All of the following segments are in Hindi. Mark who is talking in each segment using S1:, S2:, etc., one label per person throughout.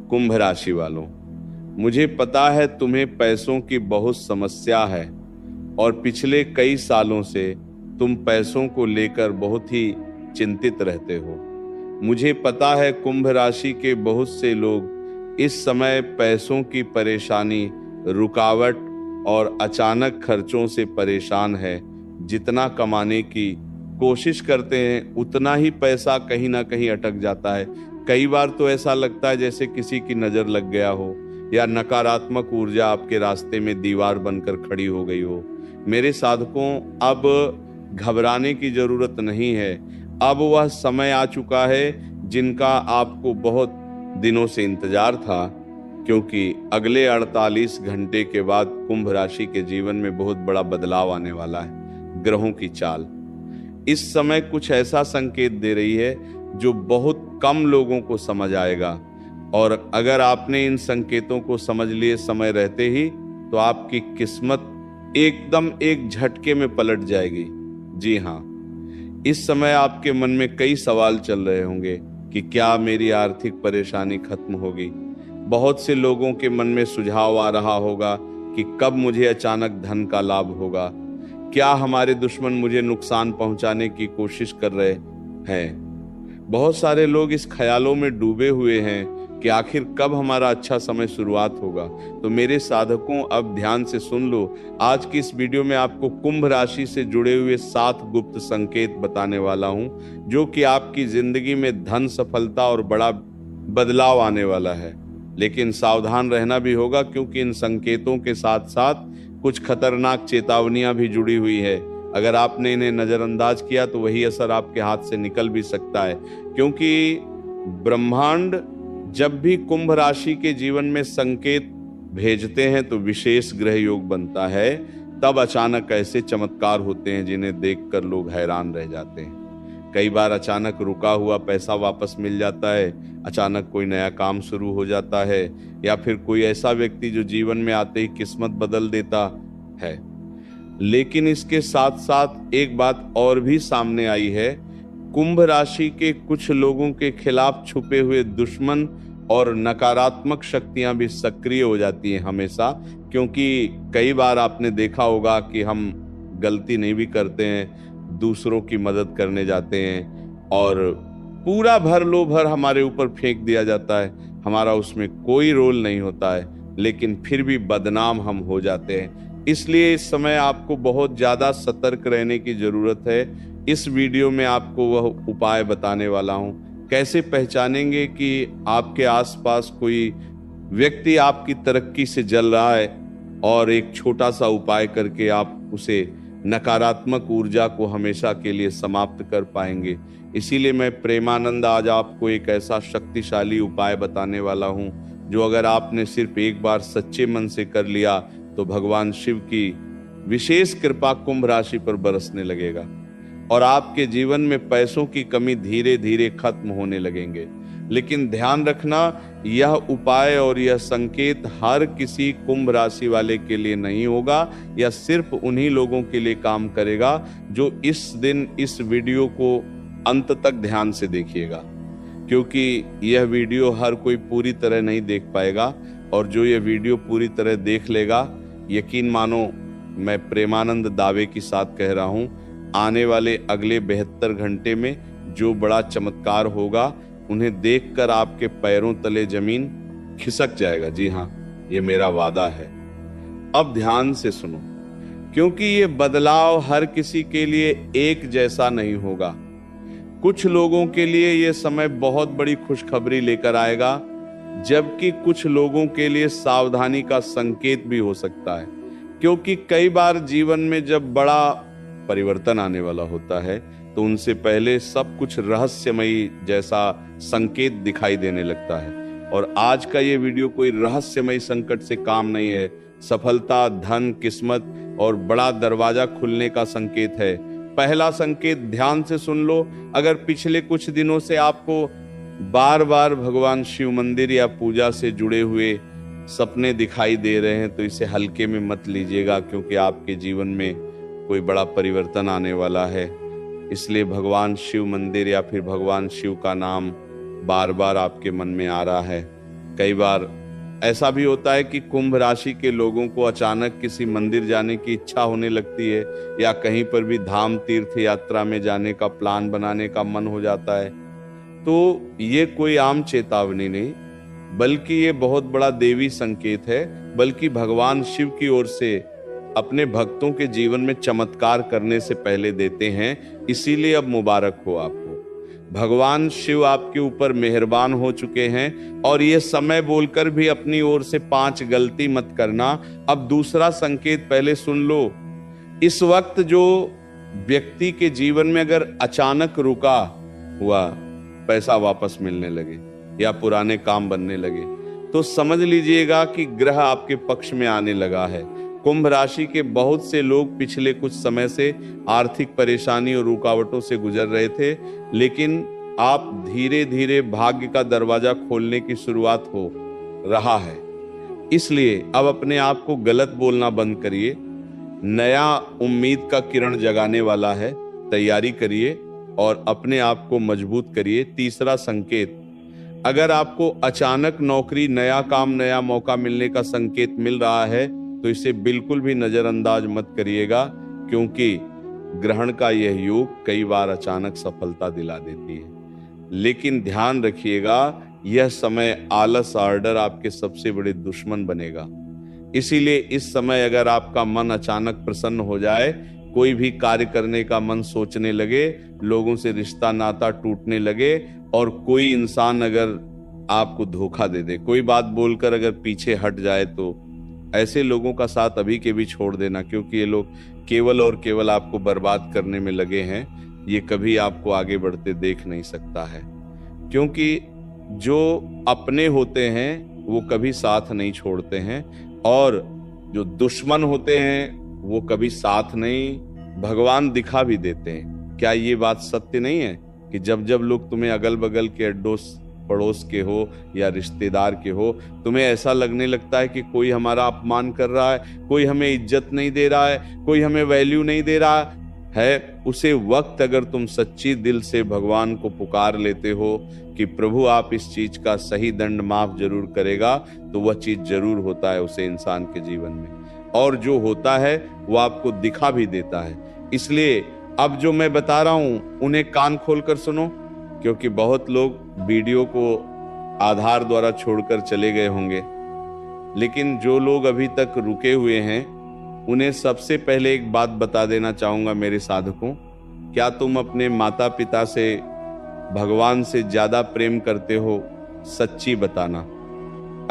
S1: कुंभ राशि वालों, मुझे पता है तुम्हें पैसों की बहुत समस्या है और पिछले कई सालों से तुम पैसों को लेकर बहुत ही चिंतित रहते हो। मुझे पता है कुंभ राशि के बहुत से लोग इस समय पैसों की परेशानी, रुकावट और अचानक खर्चों से परेशान है। जितना कमाने की कोशिश करते हैं उतना ही पैसा कहीं ना कहीं अटक जाता है। कई बार तो ऐसा लगता है जैसे किसी की नजर लग गया हो या नकारात्मक ऊर्जा आपके रास्ते में दीवार बनकर खड़ी हो गई हो। मेरे साधकों, अब घबराने की जरूरत नहीं है। अब वह समय आ चुका है जिनका आपको बहुत दिनों से इंतजार था, क्योंकि अगले 48 घंटे के बाद कुंभ राशि के जीवन में बहुत बड़ा बदलाव आने वाला है। ग्रहों की चाल इस समय कुछ ऐसा संकेत दे रही है जो बहुत कम लोगों को समझ आएगा, और अगर आपने इन संकेतों को समझ लिए समय रहते ही तो आपकी किस्मत एकदम एक झटके में पलट जाएगी। जी हाँ, इस समय आपके मन में कई सवाल चल रहे होंगे कि क्या मेरी आर्थिक परेशानी खत्म होगी। बहुत से लोगों के मन में सुझाव आ रहा होगा कि कब मुझे अचानक धन का लाभ होगा। क्या हमारे दुश्मन मुझे नुकसान पहुंचाने की कोशिश कर रहे हैं। बहुत सारे लोग इस ख्यालों में डूबे हुए हैं कि आखिर कब हमारा अच्छा समय शुरुआत होगा। तो मेरे साधकों, अब ध्यान से सुन लो। आज की इस वीडियो में आपको कुंभ राशि से जुड़े हुए 7 गुप्त संकेत बताने वाला हूं, जो कि आपकी जिंदगी में धन, सफलता और बड़ा बदलाव आने वाला है। लेकिन सावधान रहना भी होगा, क्योंकि इन संकेतों के साथ साथ कुछ खतरनाक चेतावनियां भी जुड़ी हुई है। अगर आपने इन्हें नजरअंदाज किया तो वही असर आपके हाथ से निकल भी सकता है, क्योंकि ब्रह्मांड जब भी कुंभ राशि के जीवन में संकेत भेजते हैं तो विशेष ग्रह योग बनता है। तब अचानक ऐसे चमत्कार होते हैं जिन्हें देखकर लोग हैरान रह जाते हैं। कई बार अचानक रुका हुआ पैसा वापस मिल जाता है, अचानक कोई नया काम शुरू हो जाता है, या फिर कोई ऐसा व्यक्ति जो जीवन में आते ही किस्मत बदल देता है। लेकिन इसके साथ साथ एक बात और भी सामने आई है। कुंभ राशि के कुछ लोगों के खिलाफ छुपे हुए दुश्मन और नकारात्मक शक्तियां भी सक्रिय हो जाती हैं हमेशा, क्योंकि कई बार आपने देखा होगा कि हम गलती नहीं भी करते हैं, दूसरों की मदद करने जाते हैं और पूरा भर लो भर हमारे ऊपर फेंक दिया जाता है। हमारा उसमें कोई रोल नहीं होता है, लेकिन फिर भी बदनाम हम हो जाते हैं। इसलिए इस समय आपको बहुत ज्यादा सतर्क रहने की जरूरत है। इस वीडियो में आपको वह उपाय बताने वाला हूं। कैसे पहचानेंगे कि आपके आसपास कोई व्यक्ति आपकी तरक्की से जल रहा है, और एक छोटा सा उपाय करके आप उसे नकारात्मक ऊर्जा को हमेशा के लिए समाप्त कर पाएंगे। इसीलिए मैं प्रेमानंद आज आपको एक ऐसा शक्तिशाली उपाय बताने वाला हूं, जो अगर आपने सिर्फ एक बार सच्चे मन से कर लिया तो भगवान शिव की विशेष कृपा कुंभ राशि पर बरसने लगेगा और आपके जीवन में पैसों की कमी धीरे धीरे खत्म होने लगेंगे। लेकिन ध्यान रखना, यह उपाय और यह संकेत हर किसी कुंभ राशि वाले के लिए नहीं होगा। यह सिर्फ उन्हीं लोगों के लिए काम करेगा जो इस दिन इस वीडियो को अंत तक ध्यान से देखिएगा, क्योंकि यह वीडियो हर कोई पूरी तरह नहीं देख पाएगा, और जो यह वीडियो पूरी तरह देख लेगा, यकीन मानो मैं प्रेमानंद दावे के साथ कह रहा हूं, आने वाले अगले 72 घंटे में जो बड़ा चमत्कार होगा, उन्हें देखकर आपके पैरों तले जमीन खिसक जाएगा। जी हाँ, ये मेरा वादा है। अब ध्यान से सुनो, क्योंकि ये बदलाव हर किसी के लिए एक जैसा नहीं होगा। कुछ लोगों के लिए यह समय बहुत बड़ी खुशखबरी लेकर आएगा, जबकि कुछ लोगों के लिए सावधानी का संकेत भी हो सकता है, क्योंकि कई बार जीवन में जब बड़ा परिवर्तन आने वाला होता है तो उनसे पहले सब कुछ रहस्यमयी जैसा संकेत दिखाई देने लगता है। और आज का ये वीडियो कोई रहस्यमयी संकट से काम नहीं है। सफलता, धन, किस्मत और बड़ा दरवाजा खुलने का संकेत है। पहला संकेत ध्यान से सुन लो। अगर पिछले कुछ दिनों से आपको बार बार भगवान शिव मंदिर या पूजा से जुड़े हुए सपने दिखाई दे रहे हैं तो इसे हल्के में मत लीजिएगा, क्योंकि आपके जीवन में कोई बड़ा परिवर्तन आने वाला है। इसलिए भगवान शिव मंदिर या फिर भगवान शिव का नाम बार बार आपके मन में आ रहा है कई बार ऐसा भी होता है कि कुंभ राशि के लोगों को अचानक किसी मंदिर जाने की इच्छा होने लगती है, या कहीं पर भी धाम तीर्थ यात्रा में जाने का प्लान बनाने का मन हो जाता है। तो ये कोई आम चेतावनी नहीं, बल्कि ये बहुत बड़ा देवी संकेत है, बल्कि भगवान शिव की ओर से अपने भक्तों के जीवन में चमत्कार करने से पहले देते हैं। इसीलिए अब मुबारक हो आपको। भगवान शिव आपके ऊपर मेहरबान हो चुके हैं, और ये समय बोलकर भी अपनी ओर से 5 गलती मत करना। अब दूसरा संकेत पहले सुन लो। इस वक्त जो व्यक्ति के जीवन में अगर अचानक रुका हुआ पैसा वापस मिलने लगे या पुराने काम बनने लगे, तो समझ लीजिएगा कि ग्रह आपके पक्ष में आने लगा है। कुंभ राशि के बहुत से लोग पिछले कुछ समय से आर्थिक परेशानी और रुकावटों से गुजर रहे थे, लेकिन आप धीरे धीरे भाग्य का दरवाजा खोलने की शुरुआत हो रहा है। इसलिए अब अपने आप को गलत बोलना बंद करिए। नया उम्मीद का किरण जगाने वाला है, तैयारी करिए और अपने आप को मजबूत करिए। तीसरा संकेत, अगर आपको अचानक नौकरी, नया काम, नया मौका मिलने का संकेत मिल रहा है, तो इसे बिल्कुल भी नजरअंदाज मत करिएगा, क्योंकि ग्रहण का यह योग कई बार अचानक सफलता दिला देती है। लेकिन ध्यान रखिएगा, यह समय आलस, आर्डर आपके सबसे बड़े दुश्मन बनेगा। इसीलिए इस समय अगर आपका मन अचानक प्रसन्न हो जाए, कोई भी कार्य करने का मन सोचने लगे, लोगों से रिश्ता नाता टूटने लगे, और कोई इंसान अगर आपको धोखा दे दे, कोई बात बोलकर अगर पीछे हट जाए, तो ऐसे लोगों का साथ अभी के भी छोड़ देना, क्योंकि ये लोग केवल और केवल आपको बर्बाद करने में लगे हैं। ये कभी आपको आगे बढ़ते देख नहीं सकता है, क्योंकि जो अपने होते हैं वो कभी साथ नहीं छोड़ते हैं, और जो दुश्मन होते हैं वो कभी साथ नहीं, भगवान दिखा भी देते हैं। क्या ये बात सत्य नहीं है कि जब जब लोग तुम्हें अगल बगल के अड़ोस पड़ोस के हो या रिश्तेदार के हो, तुम्हें ऐसा लगने लगता है कि कोई हमारा अपमान कर रहा है, कोई हमें इज्जत नहीं दे रहा है, कोई हमें वैल्यू नहीं दे रहा है, उसे वक्त अगर तुम सच्ची दिल से भगवान को पुकार लेते हो कि प्रभु आप इस चीज का सही दंड माफ जरूर करेगा, तो वह चीज जरूर होता है उसे इंसान के जीवन में, और जो होता है वो आपको दिखा भी देता है। इसलिए अब जो मैं बता रहा हूं उन्हें कान खोलकर सुनो, क्योंकि बहुत लोग वीडियो को आधार द्वारा छोड़कर चले गए होंगे, लेकिन जो लोग अभी तक रुके हुए हैं उन्हें सबसे पहले एक बात बता देना चाहूंगा मेरे साधकों, क्या तुम अपने माता पिता से, भगवान से ज्यादा प्रेम करते हो? सच्ची बताना।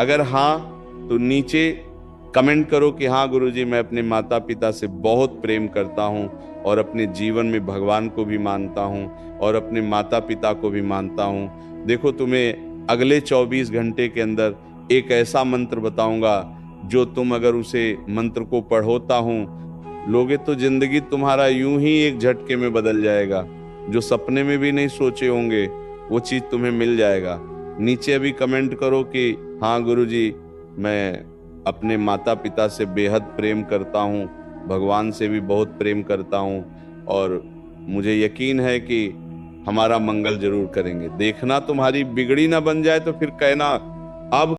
S1: अगर हाँ, तो नीचे कमेंट करो कि हाँ गुरुजी, मैं अपने माता पिता से बहुत प्रेम करता हूँ और अपने जीवन में भगवान को भी मानता हूँ और अपने माता पिता को भी मानता हूँ। देखो, तुम्हें अगले 24 घंटे के अंदर एक ऐसा मंत्र बताऊंगा, जो तुम अगर उसे मंत्र को पढ़ोता हूँ लोगे तो जिंदगी तुम्हारा यूं ही एक झटके में बदल जाएगा। जो सपने में भी नहीं सोचे होंगे वो चीज तुम्हें मिल जाएगा। नीचे अभी कमेंट करो कि हाँ गुरुजी, मैं अपने माता पिता से बेहद प्रेम करता हूँ, भगवान से भी बहुत प्रेम करता हूँ, और मुझे यकीन है कि हमारा मंगल जरूर करेंगे। देखना तुम्हारी बिगड़ी ना बन जाए तो फिर कहना अब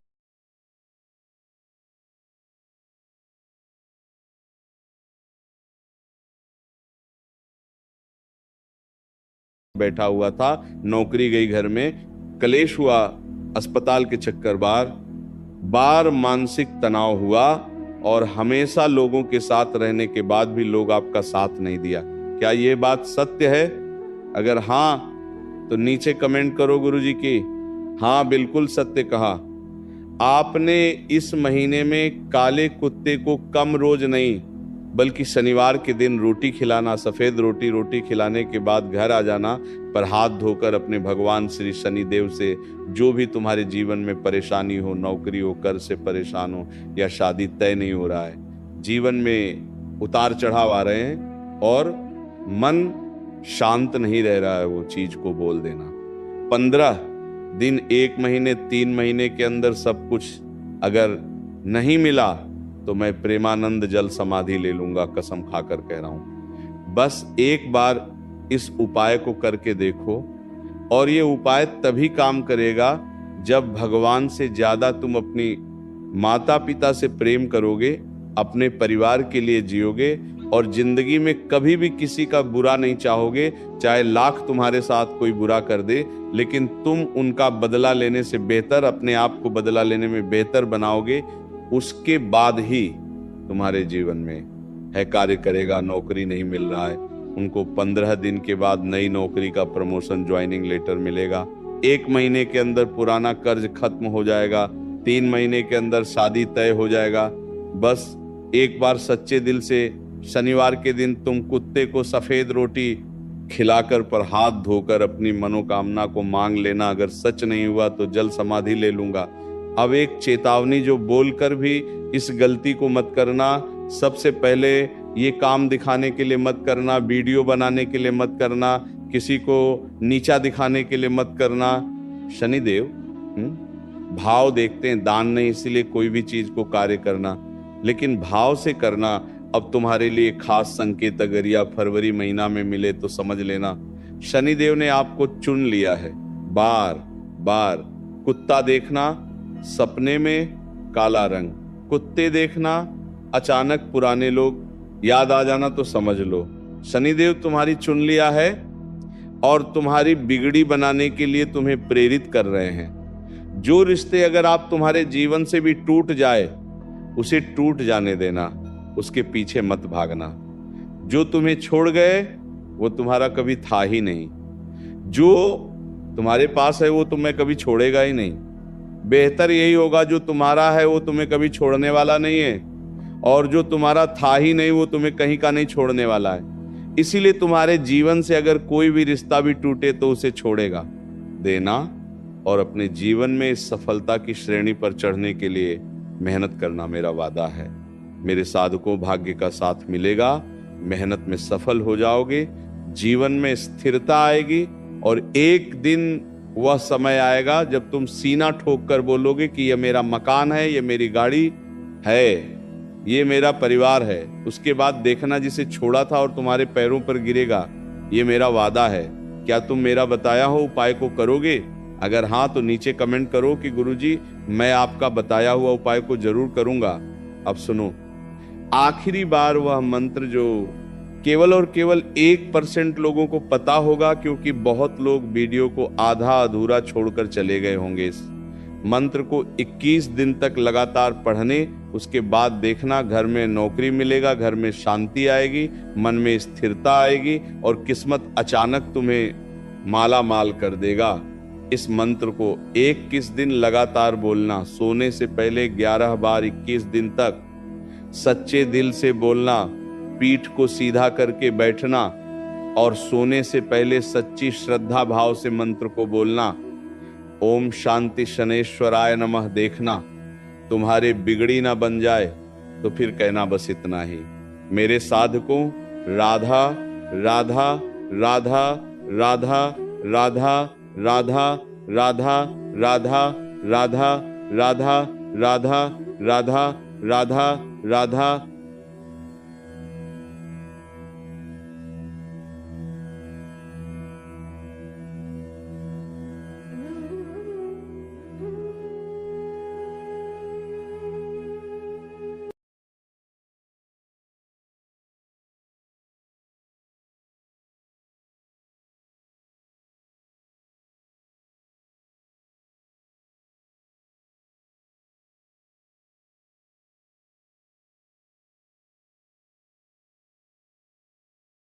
S1: बैठा हुआ था, नौकरी गई घर में, कलेश हुआ, अस्पताल के चक्कर बार मानसिक तनाव हुआ, और हमेशा लोगों के साथ रहने के बाद भी लोग आपका साथ नहीं दिया। क्या ये बात सत्य है? अगर हाँ तो नीचे कमेंट करो गुरुजी की हाँ बिल्कुल सत्य कहा। आपने इस महीने में काले कुत्ते को कम रोज नहीं बल्कि शनिवार के दिन रोटी खिलाना, सफेद रोटी खिलाने के बाद घर आ जाना, पर हाथ धोकर अपने भगवान श्री शनिदेव से जो भी तुम्हारे जीवन में परेशानी हो, नौकरी हो, कर से परेशान हो, या शादी तय नहीं हो रहा है, जीवन में उतार चढ़ाव आ रहे हैं और मन शांत नहीं रह रहा है, वो चीज को बोल देना। 15 दिन, 1 महीने, 3 महीने के अंदर सब कुछ अगर नहीं मिला तो मैं प्रेमानंद जल समाधि ले लूंगा, कसम खाकर कह रहा हूं। बस एक बार इस उपाय को करके देखो, और ये उपाय तभी काम करेगा जब भगवान से ज्यादा तुम अपनी माता पिता से प्रेम करोगे, अपने परिवार के लिए जियोगे और जिंदगी में कभी भी किसी का बुरा नहीं चाहोगे, चाहे लाख तुम्हारे साथ कोई बुरा कर दे, लेकिन तुम उनका बदला लेने से बेहतर अपने आप को बदला लेने में बेहतर बनाओगे, उसके बाद ही तुम्हारे जीवन में है कार्य करेगा। नौकरी नहीं मिल रहा है, उनको 15 दिन के बाद नई नौकरी का प्रमोशन ज्वाइनिंग लेटर मिलेगा। 1 महीने के अंदर पुराना कर्ज खत्म हो जाएगा। 3 महीने के अंदर शादी तय हो जाएगा। बस एक बार सच्चे दिल से शनिवार के दिन तुम कुत्ते को सफेद रोटी खिलाकर पर हाथ धोकर अपनी मनोकामना को मांग लेना। अगर सच नहीं हुआ तो जल समाधि ले लूंगा। अब एक चेतावनी जो बोलकर भी इस गलती को मत करना। सबसे पहले ये काम दिखाने के लिए मत करना, वीडियो बनाने के लिए मत करना, किसी को नीचा दिखाने के लिए मत करना। शनिदेव भाव देखते हैं, दान नहीं, इसीलिए कोई भी चीज को कार्य करना, लेकिन भाव से करना। अब तुम्हारे लिए खास संकेत अगर या फरवरी महीना में मिले तो समझ लेना शनिदेव ने आपको चुन लिया है। बार बार कुत्ता देखना, सपने में काला रंग, कुत्ते देखना, अचानक पुराने लोग याद आ जाना तो समझ लो शनिदेव तुम्हारी चुन लिया है और तुम्हारी बिगड़ी बनाने के लिए तुम्हें प्रेरित कर रहे हैं। जो रिश्ते अगर आप तुम्हारे जीवन से भी टूट जाए, उसे टूट जाने देना, उसके पीछे मत भागना। जो तुम्हें छोड़ गए वो तुम्हारा कभी था ही नहीं। जो तुम्हारे पास है वो तुम्हें कभी छोड़ेगा ही नहीं। बेहतर यही होगा जो तुम्हारा है वो तुम्हें कभी छोड़ने वाला नहीं है, और जो तुम्हारा था ही नहीं वो तुम्हें कहीं का नहीं छोड़ने वाला है। इसीलिए तुम्हारे जीवन से अगर कोई भी रिश्ता भी टूटे तो उसे छोड़ेगा देना और अपने जीवन में इस सफलता की श्रेणी पर चढ़ने के लिए मेहनत करना मेरा वादा है। मेरे साधकों, भाग्य का साथ मिलेगा, मेहनत में सफल हो जाओगे, जीवन में स्थिरता आएगी और एक दिन वह समय आएगा जब तुम सीना ठोक कर बोलोगे कि यह मेरा मकान है, यह मेरी गाड़ी है, ये मेरा परिवार है। उसके बाद देखना जिसे छोड़ा था और तुम्हारे पैरों पर गिरेगा। ये मेरा वादा है। क्या तुम मेरा बताया हो उपाय को करोगे? अगर हाँ तो नीचे कमेंट करो कि गुरुजी मैं आपका बताया हुआ उपाय को जरूर करूंगा। अब सुनो, आखिरी बार वह मंत्र जो केवल और केवल 1% लोगों को पता होगा, क्योंकि बहुत लोग वीडियो को आधा अधूरा छोड़कर चले गए होंगे। इस मंत्र को 21 दिन तक लगातार पढ़ने, उसके बाद देखना घर में नौकरी मिलेगा, घर में शांति आएगी, मन में स्थिरता आएगी और किस्मत अचानक तुम्हें माला माल कर देगा। इस मंत्र को 21 दिन लगातार बोलना, सोने से पहले 11 बार 21 दिन तक सच्चे दिल से बोलना, पीठ को सीधा करके बैठना और सोने से पहले सच्ची श्रद्धा भाव से मंत्र को बोलना। ओम शांति शनेश्वराय नमः देखना। तुम्हारे बिगड़ी ना बन जाए तो फिर कहना बस इतना ही। मेरे साधकों, राधा राधा राधा राधा राधा राधा राधा राधा राधा राधा राधा राधा राधा राधा